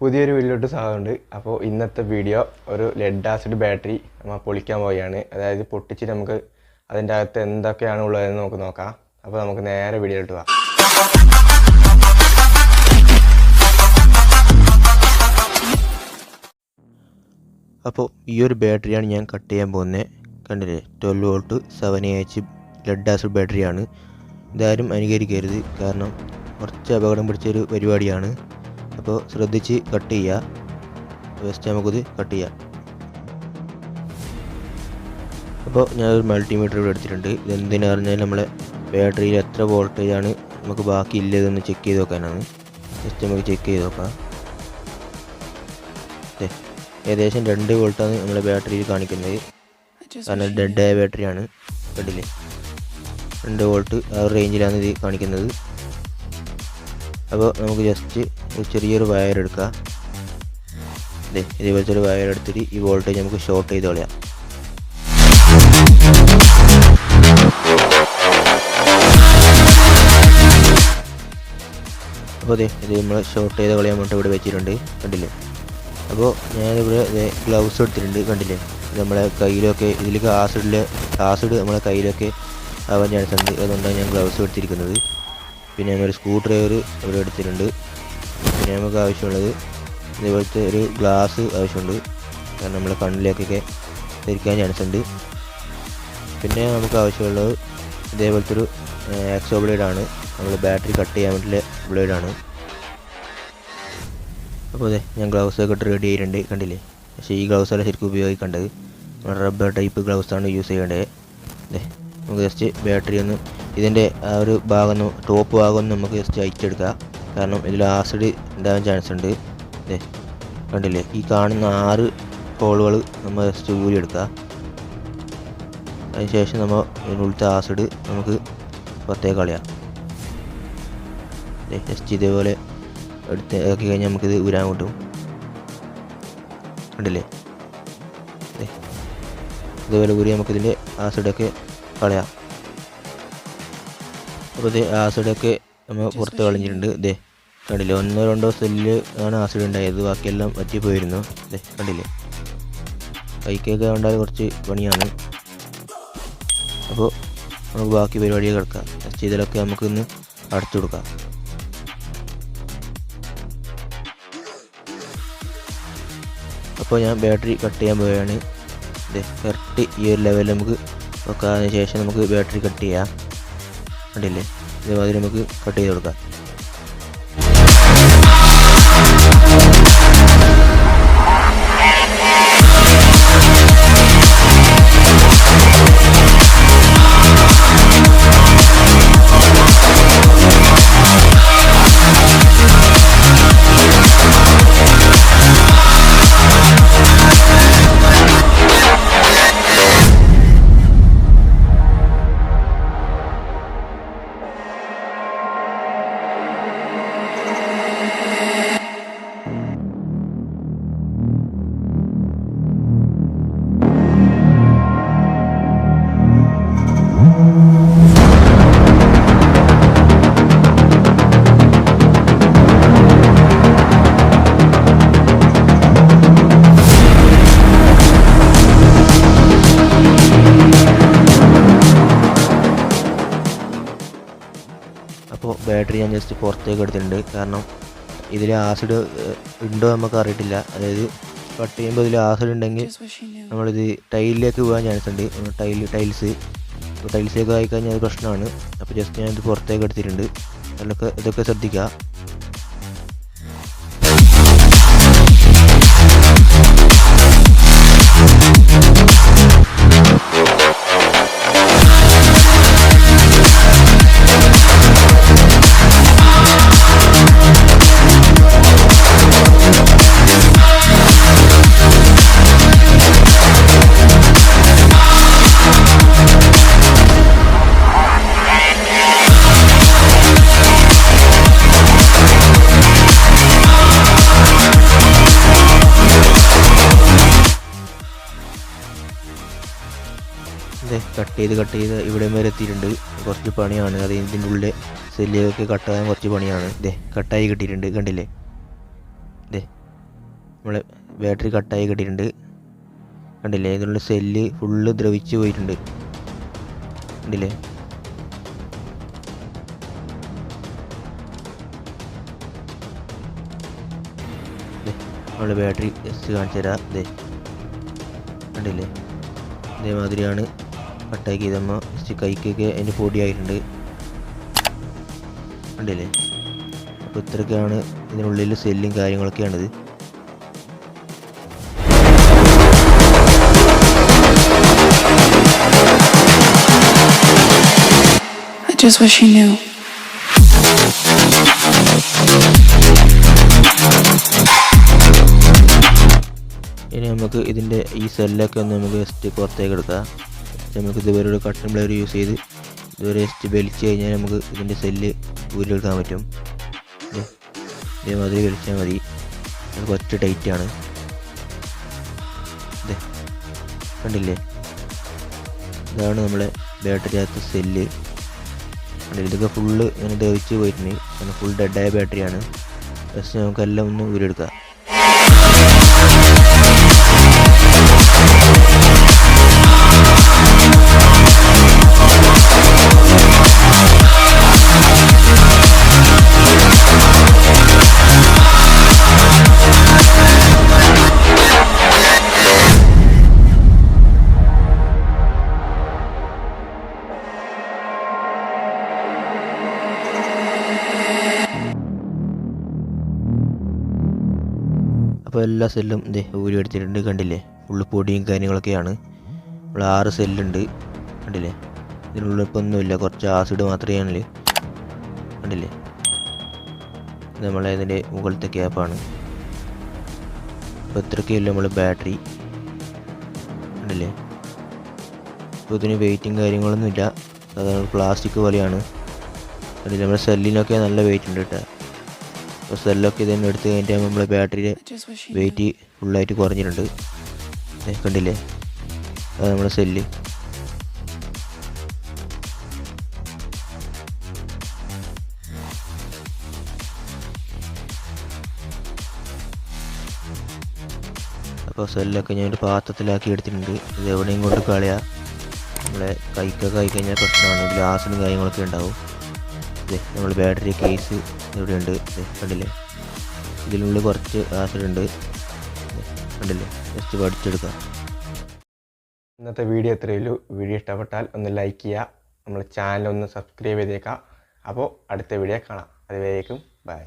പുതിയൊരു വീഡിയോട്ട് സ്വാഗതമുണ്ട്. അപ്പോൾ ഇന്നത്തെ വീഡിയോ ഒരു ലെഡ് ആസിഡ് ബാറ്ററി നമ്മൾ പൊളിക്കാൻ പോവുകയാണ്. അതായത് പൊട്ടിച്ചിട്ട് നമുക്ക് അതിൻ്റെ അകത്ത് എന്തൊക്കെയാണ് ഉള്ളതെന്ന് നമുക്ക് നോക്കാം. അപ്പോൾ നമുക്ക് നേരെ വീഡിയോയിലോട്ട് പോകാം. അപ്പോൾ ഈ ഒരു ബാറ്ററിയാണ് ഞാൻ കട്ട് ചെയ്യാൻ പോകുന്നത്. കണ്ടില്ലേ, 12 വോൾട്ട് 7Ah ലെഡ് ആസിഡ് ബാറ്ററിയാണ്. ഇതാരും അനുകരിക്കരുത്, കാരണം കുറച്ച് അപകടം പിടിച്ചൊരു പരിപാടിയാണ്. അപ്പോൾ ശ്രദ്ധിച്ച് കട്ട് ചെയ്യുക. ഫസ്റ്റ് നമുക്കിത് കട്ട് ചെയ്യാം. അപ്പോൾ ഞാനൊരു മൾട്ടിമീറ്റർ ഇവിടെ എടുത്തിട്ടുണ്ട്. ഇതെന്തിനാ പറഞ്ഞാൽ നമ്മളെ ബാറ്ററിയിൽ എത്ര വോൾട്ടേജാണ് നമുക്ക് ബാക്കി ഇല്ലതെന്ന് ചെക്ക് ചെയ്ത് നോക്കാനാണ്. ജസ്റ്റ് നമുക്ക് ചെക്ക് ചെയ്ത് നോക്കാം. ഏകദേശം 2 വോൾട്ടാണ് നമ്മളെ ബാറ്ററിയിൽ കാണിക്കുന്നത്. കാരണം ഡെഡ് ആയ ബാറ്ററിയാണ്. കണ്ടില്ലേ, 2 വോൾട്ട് ആ ഒരു റേഞ്ചിലാണ് ഇത് കാണിക്കുന്നത്. അപ്പോൾ നമുക്ക് ജസ്റ്റ് ഒരു ചെറിയൊരു വയർ എടുക്കാം. ഇതേപോലത്തെ ഒരു വയർ എടുത്തിട്ട് ഈ വോൾട്ടേജ് നമുക്ക് ഷോർട്ട് ചെയ്ത് കളയാം. അപ്പോൾ ഇത് നമ്മൾ ഷോർട്ട് ചെയ്ത് കളയാൻ വേണ്ടി ഇവിടെ വെച്ചിട്ടുണ്ട്. കണ്ടില്ലേ, അപ്പോൾ ഞാനിവിടെ ഗ്ലൗസ് എടുത്തിട്ടുണ്ട്. കണ്ടില്ലേ, നമ്മളെ കയ്യിലൊക്കെ ഇതിലേക്ക് ആസിഡ് നമ്മളെ കയ്യിലൊക്കെ ആവാൻ ചാൻസ് ഉണ്ട്. അതുകൊണ്ടാണ് ഞാൻ ഗ്ലൗസ് എടുത്തിരിക്കുന്നത്. പിന്നെ ഒരു സ്ക്രൂ ഡ്രൈവർ ഇവിടെ എടുത്തിട്ടുണ്ട്. പിന്നെ നമുക്ക് ആവശ്യമുള്ളത് ഇതേപോലത്തെ ഒരു ഗ്ലാസ് ആവശ്യമുണ്ട്, കാരണം നമ്മളെ കണ്ണിലേക്കൊക്കെ ധരിക്കാൻ ചാൻസ് ഉണ്ട്. പിന്നെ നമുക്ക് ആവശ്യമുള്ളത് ഇതേപോലത്തെ ഒരു ആക്സോ ബ്ലേഡാണ്. നമ്മൾ ബാറ്ററി കട്ട് ചെയ്യാൻ വേണ്ടിയുള്ള ബ്ലേഡാണ്. അപ്പോൾ ഞാൻ ഗ്ലൗസൊക്കെ ഇട്ട് റെഡി ആയിട്ടുണ്ട്. കണ്ടില്ലേ, പക്ഷേ ഈ ഗ്ലൗസല്ല ശരിക്കും ഉപയോഗിക്കേണ്ടത്. റബ്ബർ ടൈപ്പ് ഗ്ലൗസാണ് യൂസ് ചെയ്യേണ്ടത്. നമുക്ക് ജസ്റ്റ് ബാറ്ററി ഒന്ന് ഇതിൻ്റെ ആ ഒരു ഭാഗം, ടോപ്പ് ഭാഗം ഒന്ന് നമുക്ക് ജസ്റ്റ് അയച്ചെടുക്കുക. കാരണം ഇതിൽ ആസിഡ് ഉണ്ടാകാൻ ചാൻസ് ഉണ്ട്. കണ്ടില്ലേ, ഈ കാണുന്ന 6 ഹോളുകൾ നമ്മൾ ജസ്റ്റ് ഊരിയെടുക്കുക. അതിനുശേഷം നമ്മൾ ഇതിനുള്ളിലത്തെ ആസിഡ് നമുക്ക് പുറത്തേക്ക് കളയാം. ജസ്റ്റ് ഇതേപോലെ എടുത്ത് ഇറക്കി കഴിഞ്ഞാൽ നമുക്കിത് ഊരാൻ കിട്ടും. കണ്ടില്ലേ, ഇതേപോലെ ഊരി നമുക്കിതിൻ്റെ ആസിഡൊക്കെ കളയാം. അപ്പോൾ ആസിഡൊക്കെ നമ്മൾ പുറത്ത് കളഞ്ഞിട്ടുണ്ട്. കണ്ടില്ലേ, 1-2 സെല്ലിൽ ആണ് ആസിഡ് ഉണ്ടായത്, ബാക്കിയെല്ലാം വറ്റിപ്പോയിരുന്നു. കണ്ടില്ലേ, കൈക്കൊക്കെ ഉണ്ടാൽ കുറച്ച് പണിയാണ്. അപ്പോൾ നമുക്ക് ബാക്കി പരിപാടിയെ കിടക്കാം. ജസ്റ്റ് ഇതിലൊക്കെ നമുക്കൊന്ന് അടച്ചു കൊടുക്കാം. അപ്പോൾ ഞാൻ ബാറ്ററി കട്ട് ചെയ്യാൻ പോവുകയാണ്. കറക്റ്റ് ഈ ഒരു ലെവലിൽ നമുക്ക് വെക്കാം. അതിന് ശേഷം നമുക്ക് ബാറ്ററി കട്ട് ചെയ്യാം. കണ്ടില്ലേ, ഇതേമാതിരി നമുക്ക് കട്ട് ചെയ്ത് കൊടുക്കാം. അപ്പോൾ ബാറ്ററി ഞാൻ ജസ്റ്റ് പുറത്തേക്ക് എടുത്തിട്ടുണ്ട്. കാരണം ഇതിൽ ആസിഡ് ഉണ്ടോ നമുക്ക് അറിയിട്ടില്ല. അതായത് കട്ട് ചെയ്യുമ്പോൾ ഇതിൽ ആസിഡ് ഉണ്ടെങ്കിൽ നമ്മളിത് ടൈലിലേക്ക് പോകാൻ ചാൻസ് ഉണ്ട്. ടൈൽസിലേക്ക് ആയിക്കഴിഞ്ഞാൽ അത് പ്രശ്നമാണ്. അപ്പോൾ ജസ്റ്റ് ഞാനിത് പുറത്തേക്ക് എടുത്തിട്ടുണ്ട്. ഇതൊക്കെ ശ്രദ്ധിക്കുക. കട്ട് ചെയ്ത് ഇവിടെ വരെ എത്തിയിട്ടുണ്ട്. കുറച്ച് പണിയാണ്. അത് ഇതിൻ്റെ ഉള്ളിൽ സെല്ലിയൊക്കെ കട്ടാകാൻ കുറച്ച് പണിയാണ്. കട്ടായി കിട്ടിയിട്ടുണ്ട്. കണ്ടില്ലേ, നമ്മളെ ബാറ്ററി കട്ടായി കിട്ടിയിട്ടുണ്ട്. കണ്ടില്ലേ, ഇതിനുള്ള സെല്ല് ഫുള്ള് ദ്രവിച്ച് പോയിട്ടുണ്ട്. കണ്ടില്ലേ, നമ്മളെ ബാറ്ററി ജസ്റ്റ് കാണിച്ചു തരാം. കണ്ടില്ലേ, ഇതേമാതിരിയാണ് കട്ടാക്കി. ഇതമ്മ ജസ്റ്റ് കൈക്കൊക്കെ അതിൻ്റെ പൊടിയായിട്ടുണ്ട്. കണ്ടില്ലേ, അപ്പോൾ ഇത്രയൊക്കെയാണ് ഇതിനുള്ളിൽ സെല്ലും കാര്യങ്ങളൊക്കെയാണിത്. Just wish you knew. ഇനി നമുക്ക് ഇതിൻ്റെ ഈ സെല്ലൊക്കെ ഒന്ന് നമുക്ക് ജസ്റ്റ് പുറത്തേക്ക് എടുക്കാം. നമുക്ക് ഇതുവരെ ഒരു കട്ടൻ പ്ലെയർ യൂസ് ചെയ്ത് ഇതുവരെ ജസ്റ്റ് വലിച്ച് കഴിഞ്ഞാൽ നമുക്ക് ഇതിൻ്റെ സെല്ല് ഊരിയെടുക്കാൻ പറ്റും. ഇതേമാതിരി വലിച്ചാൽ മതി. നമുക്ക് ഒറ്റ ടൈറ്റാണ്. കണ്ടില്ലേ, ഇതാണ് നമ്മളെ ബാറ്ററിയകത്ത് സെല്ല്. ഇതൊക്കെ ഫുള്ള് ഇങ്ങനെ ദ്രവിച്ച് പോയിട്ടുണ്ട്. അങ്ങനെ ഫുൾ ഡെഡായ ബാറ്ററിയാണ്. ജസ്റ്റ് നമുക്കെല്ലാം ഒന്ന് ഊരിയെടുക്കാം. അപ്പോൾ എല്ലാ സെല്ലും ഊരി എടുത്തിട്ടുണ്ട്. കണ്ടില്ലേ, ഫുള്ള് പൊടിയും കാര്യങ്ങളൊക്കെയാണ്. നമ്മൾ 6 സെല്ലുണ്ട്. കണ്ടില്ലേ, ഇതിനുള്ളിൽ ഇപ്പോൾ ഒന്നുമില്ല, കുറച്ച് ആസിഡ് മാത്രമേ. കണ്ടില്ലേ, നമ്മളെ ഇതിൻ്റെ മുകളിലത്തെ ക്യാപ്പാണ്. അപ്പോൾ ഇത്രയൊക്കെയല്ല നമ്മൾ ബാറ്ററി. കണ്ടില്ലേ, അപ്പോൾ ഇതിന് വെയിറ്റും കാര്യങ്ങളൊന്നുമില്ല, സാധാരണ പ്ലാസ്റ്റിക് പോലെയാണ്. കണ്ടില്ലേ, നമ്മുടെ സെല്ലിനൊക്കെ നല്ല വെയിറ്റ് ഉണ്ട് കേട്ടോ. അപ്പോൾ സെല്ലൊക്കെ ഇതന്നെ എടുത്ത് കഴിഞ്ഞാൽ നമ്മളെ ബാറ്ററിയുടെ വെയിറ്റ് ഫുള്ളായിട്ട് കുറഞ്ഞിട്ടുണ്ട്. കണ്ടില്ലേ, അത് നമ്മുടെ സെല്ല്. അപ്പോൾ സെല്ലൊക്കെ ഞാനൊരു പാത്രത്തിലാക്കി എടുത്തിട്ടുണ്ട്. ഇത് എവിടെയും കൊണ്ട് കളയാം. നമ്മളെ കൈക്കൊക്കെ ആയി കഴിഞ്ഞാൽ പ്രശ്നമാണ്. ഗ്ലാസിനും കാര്യങ്ങളൊക്കെ ഉണ്ടാവും. നമ്മൾ ബാറ്ററി കേസ് ഇവിടെയുണ്ട്. കണ്ടില്ലേ, ഇതിനുള്ളിൽ കുറച്ച് ആസിഡ് ഉണ്ട്. കണ്ടില്ലേ, ജസ്റ്റ് പഠിച്ചെടുക്കാം. ഇന്നത്തെ വീഡിയോ ഇത്രയേ ഉള്ളൂ. വീഡിയോ ഇഷ്ടപ്പെട്ടാൽ ഒന്ന് ലൈക്ക് ചെയ്യുക, നമ്മുടെ ചാനൽ ഒന്ന് സബ്സ്ക്രൈബ് ചെയ്തേക്കാം. അപ്പോൾ അടുത്ത വീഡിയോ കാണാം. അതുവരേക്കും ബൈ.